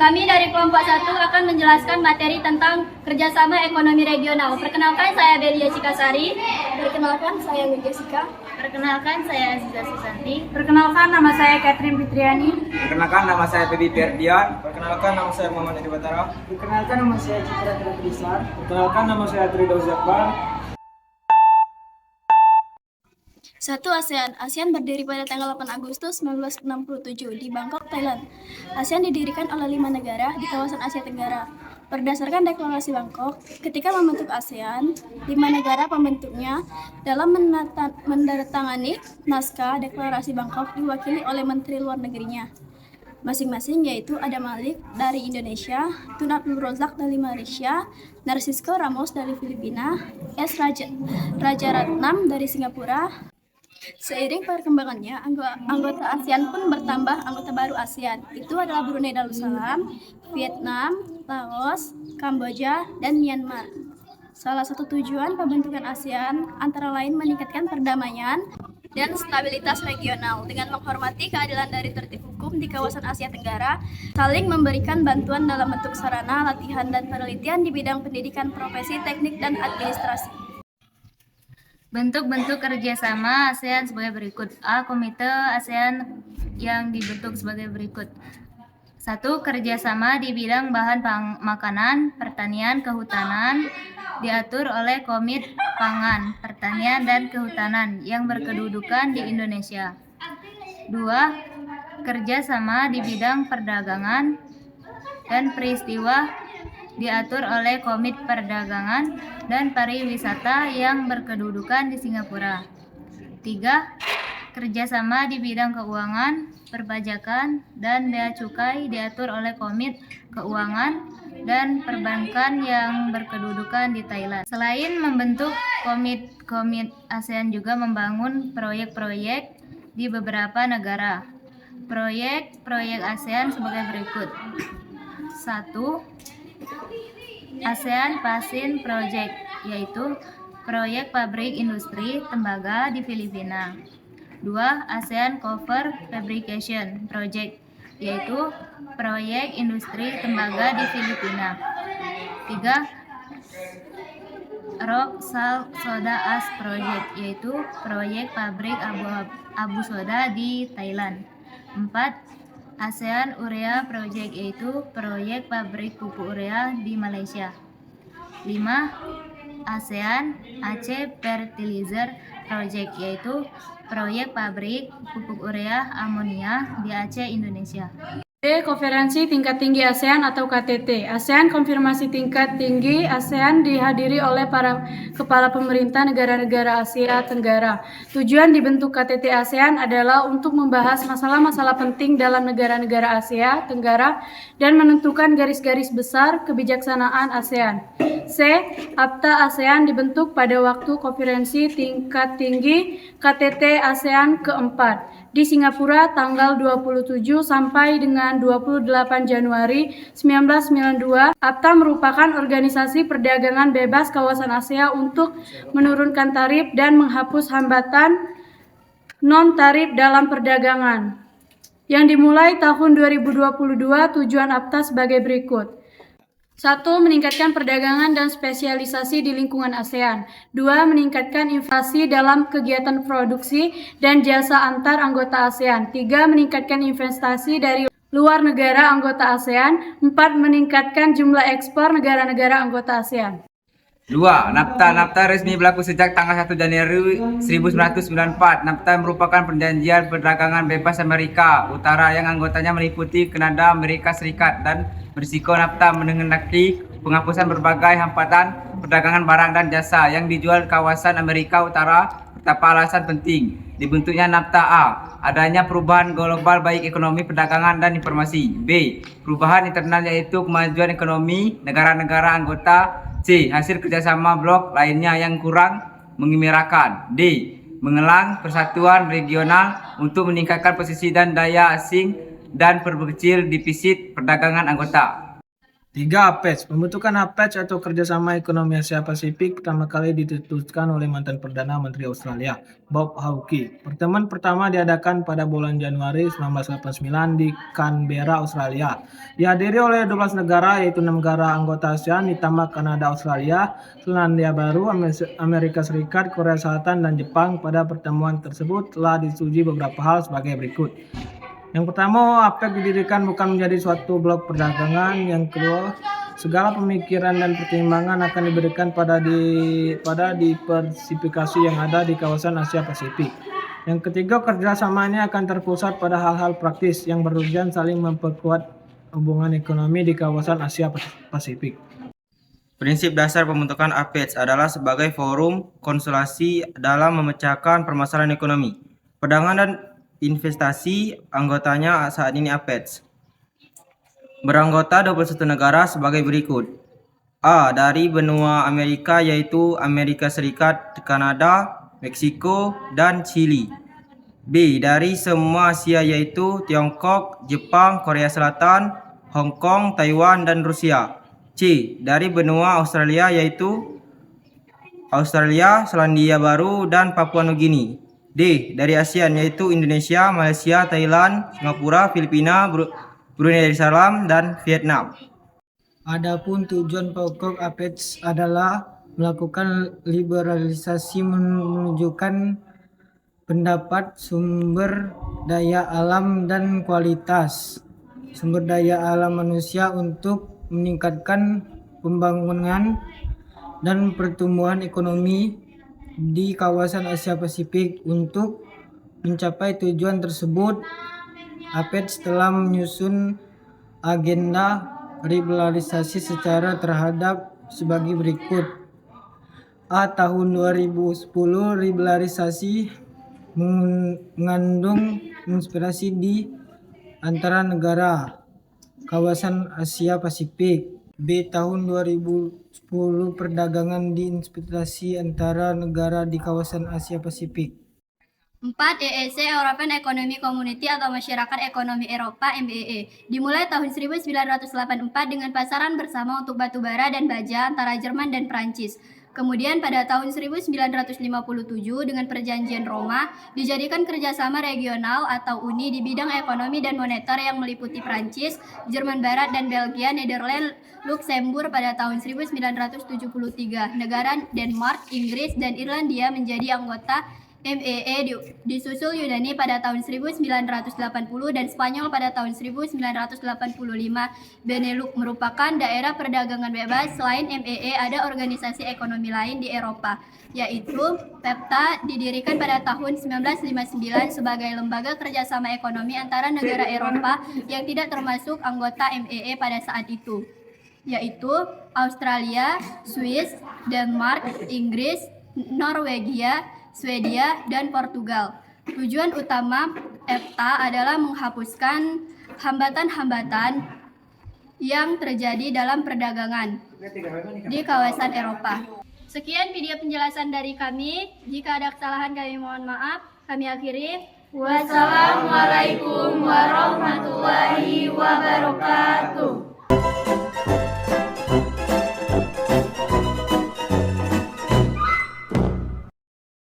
Kami dari kelompok 1 akan menjelaskan materi tentang kerjasama ekonomi regional. Perkenalkan, saya Beli Jessica Sari. Perkenalkan, saya Wi Jessica. Perkenalkan, saya Aziza Susanti. Perkenalkan, nama saya Catherine Fitriani. Perkenalkan, nama saya Baby Ferdian. Perkenalkan, nama saya Muhammad Edi Batara. Perkenalkan, nama saya Citra Trisar. Perkenalkan, nama saya Tridaus Jakbar. 1. ASEAN berdiri pada tanggal 8 Agustus 1967 di Bangkok, Thailand. ASEAN didirikan oleh 5 negara di kawasan Asia Tenggara. Berdasarkan deklarasi Bangkok, ketika membentuk ASEAN, 5 negara pembentuknya dalam menandatangani naskah deklarasi Bangkok diwakili oleh Menteri Luar Negerinya masing-masing, yaitu Adam Malik dari Indonesia, Tun Abdul Razak dari Malaysia, Narcisco Ramos dari Filipina, S. Rajaratnam dari Singapura. Seiring perkembangannya, anggota ASEAN pun bertambah anggota baru ASEAN. Itu adalah Brunei Darussalam, Vietnam, Laos, Kamboja, dan Myanmar. Salah satu tujuan pembentukan ASEAN antara lain meningkatkan perdamaian dan stabilitas regional dengan menghormati keadilan dari tertib hukum di kawasan Asia Tenggara, saling memberikan bantuan dalam bentuk sarana, latihan, dan penelitian di bidang pendidikan, profesi, teknik, dan administrasi. Bentuk-bentuk kerjasama ASEAN sebagai berikut. A. Komite ASEAN yang dibentuk sebagai berikut. 1. Kerjasama di bidang bahan makanan, pertanian, kehutanan diatur oleh Komite Pangan, Pertanian, dan Kehutanan yang berkedudukan di Indonesia. 2. Kerjasama di bidang perdagangan dan peristiwa diatur oleh Komite Perdagangan dan Pariwisata yang berkedudukan di Singapura. 3. Kerjasama di bidang keuangan, perpajakan, dan bea cukai diatur oleh Komite Keuangan dan Perbankan yang berkedudukan di Thailand. Selain membentuk komite ASEAN juga membangun proyek-proyek di beberapa negara. Proyek-proyek ASEAN sebagai berikut. 1. ASEAN Pasin Project, yaitu proyek pabrik industri tembaga di Filipina. 2. ASEAN Cover Fabrication Project, yaitu proyek industri tembaga di Filipina. 3. Rock Salt Soda Ash Project, yaitu proyek pabrik abu soda di Thailand. 4. ASEAN Urea Project, yaitu proyek pabrik pupuk urea di Malaysia. 5. ASEAN Aceh Fertilizer Project, yaitu proyek pabrik pupuk urea amonia di Aceh, Indonesia. D. Konferensi Tingkat Tinggi ASEAN atau KTT. ASEAN Konfirmasi Tingkat Tinggi ASEAN dihadiri oleh para kepala pemerintah negara-negara Asia Tenggara. Tujuan dibentuk KTT ASEAN adalah untuk membahas masalah-masalah penting dalam negara-negara Asia Tenggara dan menentukan garis-garis besar kebijaksanaan ASEAN. C. APTA ASEAN dibentuk pada waktu Konferensi Tingkat Tinggi KTT ASEAN keempat di Singapura tanggal 27 sampai dengan 28 Januari 1992. APTA merupakan organisasi perdagangan bebas kawasan Asia untuk menurunkan tarif dan menghapus hambatan non-tarif dalam perdagangan. Yang dimulai tahun 2022, tujuan APTA sebagai berikut. 1. Meningkatkan perdagangan dan spesialisasi di lingkungan ASEAN. 2. Meningkatkan investasi dalam kegiatan produksi dan jasa antar anggota ASEAN. 3. Meningkatkan investasi dari luar negara anggota ASEAN. 4. Meningkatkan jumlah ekspor negara-negara anggota ASEAN. 2. NAFTA resmi berlaku sejak tanggal 1 Januari 1994. NAFTA merupakan perjanjian perdagangan bebas Amerika Utara yang anggotanya meliputi Kanada, Amerika Serikat, dan berisiko NAFTA mengendaki penghapusan berbagai hambatan perdagangan barang dan jasa yang dijual kawasan Amerika Utara. Betapa alasan penting dibentuknya NAFTA. A. Adanya perubahan global baik ekonomi, perdagangan, dan informasi. B. Perubahan internal yaitu kemajuan ekonomi negara-negara anggota. C. Hasil kerjasama blok lainnya yang kurang mengembirakan. D. Mengelang persatuan regional untuk meningkatkan posisi dan daya asing dan perkecil defisit perdagangan anggota. 3. APEC. Pembentukan APEC atau Kerjasama Ekonomi Asia Pasifik pertama kali dicetuskan oleh mantan Perdana Menteri Australia, Bob Hawke. Pertemuan pertama diadakan pada bulan Januari 1989 di Canberra, Australia. Dihadiri oleh 12 negara, yaitu 6 negara anggota ASEAN ditambah Kanada, Australia, Selandia Baru, Amerika Serikat, Korea Selatan, dan Jepang. Pada pertemuan tersebut telah disetujui beberapa hal sebagai berikut. Yang pertama, APEC didirikan bukan menjadi suatu blok perdagangan. Yang kedua, segala pemikiran dan pertimbangan akan diberikan pada diversifikasi yang ada di kawasan Asia Pasifik. Yang ketiga, kerjasama ini akan terpusat pada hal-hal praktis yang bertujuan saling memperkuat hubungan ekonomi di kawasan Asia Pasifik. Prinsip dasar pembentukan APEC adalah sebagai forum konsultasi dalam memecahkan permasalahan ekonomi, perdagangan dan investasi. Anggotanya saat ini APEC beranggota 21 negara sebagai berikut. A. Dari benua Amerika, yaitu Amerika Serikat, Kanada, Meksiko, dan Chili. B. Dari semua Asia, yaitu Tiongkok, Jepang, Korea Selatan, Hong Kong, Taiwan, dan Rusia. C. Dari benua Australia, yaitu Australia, Selandia Baru, dan Papua Nugini. D. Dari ASEAN, yaitu Indonesia, Malaysia, Thailand, Singapura, Filipina, Brunei Darussalam, dan Vietnam. Adapun tujuan pokok APEC adalah melakukan liberalisasi menunjukkan pendapat sumber daya alam dan kualitas sumber daya alam manusia untuk meningkatkan pembangunan dan pertumbuhan ekonomi di kawasan Asia Pasifik. Untuk mencapai tujuan tersebut, APEC telah menyusun agenda liberalisasi secara terhadap sebagai berikut. A. Tahun 2010, liberalisasi mengandung inspirasi di antara negara kawasan Asia Pasifik. B. Tahun 2010, perdagangan diinspirasi antara negara di kawasan Asia Pasifik. 4. EEC European Economic Community atau Masyarakat Ekonomi Eropa (MEE) dimulai tahun 1984 dengan pasaran bersama untuk batu bara dan baja antara Jerman dan Prancis. Kemudian pada tahun 1957 dengan Perjanjian Roma dijadikan kerjasama regional atau Uni di bidang ekonomi dan moneter yang meliputi Prancis, Jerman Barat, dan Belgia, Nederland, Luksemburg pada tahun 1973. Negara Denmark, Inggris, dan Irlandia menjadi anggota MEE, disusul Yunani pada tahun 1980 dan Spanyol pada tahun 1985. Benelux merupakan daerah perdagangan bebas. Selain MEE, ada organisasi ekonomi lain di Eropa, yaitu PEFTA, didirikan pada tahun 1959 sebagai lembaga kerjasama ekonomi antara negara Eropa yang tidak termasuk anggota MEE pada saat itu, yaitu Australia, Swiss, Denmark, Inggris, Norwegia, Swedia, dan Portugal. Tujuan utama EFTA adalah menghapuskan hambatan-hambatan yang terjadi dalam perdagangan di kawasan Eropa. Sekian video penjelasan dari kami. Jika ada kesalahan kami mohon maaf. Kami akhiri. Wassalamualaikum warahmatullahi wabarakatuh.